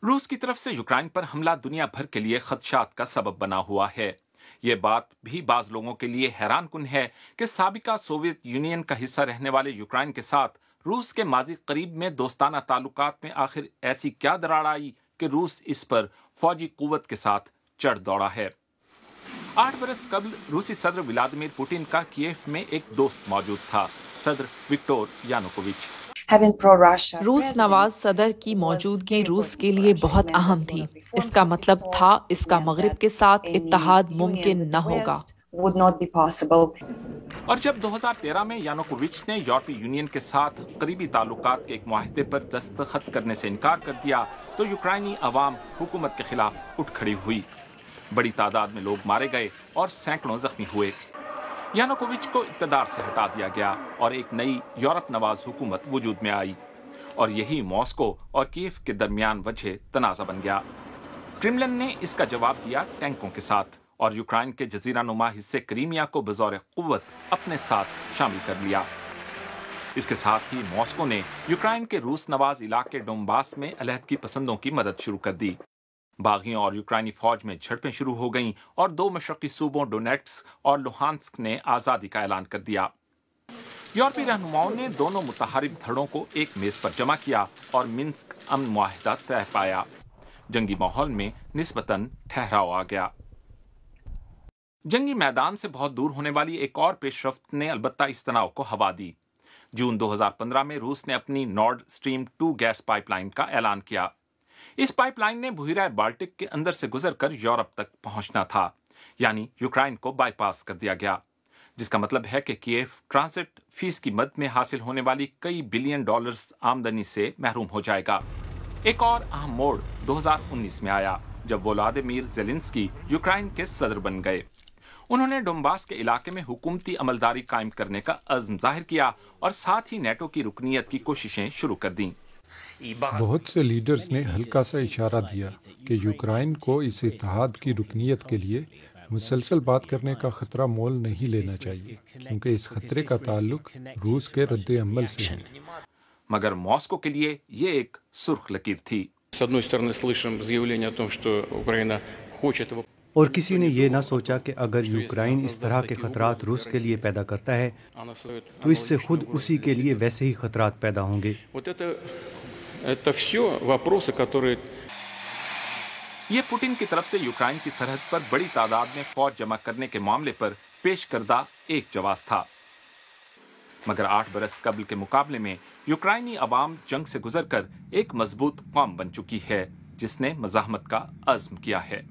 روس کی طرف سے یوکرائن پر حملہ دنیا بھر کے لیے خدشات کا سبب بنا ہوا ہے۔ یہ بات بھی بعض لوگوں کے لیے حیران کن ہے کہ سابقہ سوویت یونین کا حصہ رہنے والے یوکرائن کے ساتھ روس کے ماضی قریب میں دوستانہ تعلقات میں آخر ایسی کیا دراڑ آئی کہ روس اس پر فوجی قوت کے ساتھ چڑھ دوڑا ہے۔ 8 برس قبل روسی صدر ولادیمیر پوٹن کا کیف میں ایک دوست موجود تھا، صدر وکٹور یانوکووچ۔ روس نواز صدر کی موجودگی روس کے لیے بہت اہم تھی۔ اس کا مطلب تھا اس کا مغرب کے ساتھ اتحاد ممکن نہ ہوگا۔ اور جب 2013 میں یانوکووچ نے یورپی یونین کے ساتھ قریبی تعلقات کے ایک معاہدے پر دستخط کرنے سے انکار کر دیا تو یوکرائنی عوام حکومت کے خلاف اٹھ کھڑی ہوئی۔ بڑی تعداد میں لوگ مارے گئے اور سینکڑوں زخمی ہوئے۔ یانوکووچ کو اقتدار سے ہٹا دیا گیا اور ایک نئی یورپ نواز حکومت وجود میں آئی، اور یہی ماسکو اور کیف کے درمیان وجہ تنازع بن گیا۔ کرملن نے اس کا جواب دیا ٹینکوں کے ساتھ، اور یوکرائن کے جزیرہ نما حصے کریمیا کو بظور قوت اپنے ساتھ شامل کر لیا۔ اس کے ساتھ ہی ماسکو نے یوکرائن کے روس نواز علاقے ڈونباس میں علیحدگی پسندوں کی مدد شروع کر دی۔ باغیوں اور یوکرائنی فوج میں جھڑپیں شروع ہو گئیں اور 2 مشرقی صوبوں ڈونیٹسک اور لوہانسک نے آزادی کا اعلان کر دیا۔ یورپی رہنماؤں نے دونوں متحارب دھڑوں کو ایک میز پر جمع کیا اور منسک امن معاہدہ طے پایا۔ جنگی ماحول میں نسبتاً ٹھہراؤ آ گیا۔ جنگی میدان سے بہت دور ہونے والی ایک اور پیش رفت نے البتہ اس تناؤ کو ہوا دی۔ جون 2015 میں روس نے اپنی نارڈ سٹریم 2 گیس پائپ لائن کا اعلان کیا۔ اس پائپ لائن نے بحیرہ بالٹک کے اندر سے گزر کر یورپ تک پہنچنا تھا، یعنی یوکرائن کو بائی پاس کر دیا گیا، جس کا مطلب ہے کہ کیف ٹرانزٹ فیس کی مد میں حاصل ہونے والی کئی بلین ڈالرز آمدنی سے محروم ہو جائے گا۔ ایک اور اہم موڑ 2019 میں آیا جب ولادیمیر زیلنسکی یوکرائن کے صدر بن گئے۔ انہوں نے ڈونباس کے علاقے میں حکومتی عملداری قائم کرنے کا عزم ظاہر کیا اور ساتھ ہی نیٹو کی رکنیت کی کوششیں شروع کر دیں۔ بہت سے لیڈرز نے ہلکا سا اشارہ دیا کہ یوکرائن کو اس اتحاد کی رکنیت کے لیے مسلسل بات کرنے کا خطرہ مول نہیں لینا چاہیے، کیونکہ اس خطرے کا تعلق روس کے رد عمل سے ہے۔ مگر ماسکو کے لیے یہ ایک سرخ لکیر تھی۔ اور کسی نے یہ نہ سوچا کہ اگر یوکرائن اس طرح کے خطرات روس کے لیے پیدا کرتا ہے تو اس سے خود اسی کے لیے ویسے ہی خطرات پیدا ہوں گے۔ یہ پوٹن کی طرف سے یوکرائن کی سرحد پر بڑی تعداد میں فوج جمع کرنے کے معاملے پر پیش کردہ ایک جواز تھا۔ مگر 8 برس قبل کے مقابلے میں یوکرائنی عوام جنگ سے گزر کر ایک مضبوط قوم بن چکی ہے جس نے مزاحمت کا عزم کیا ہے۔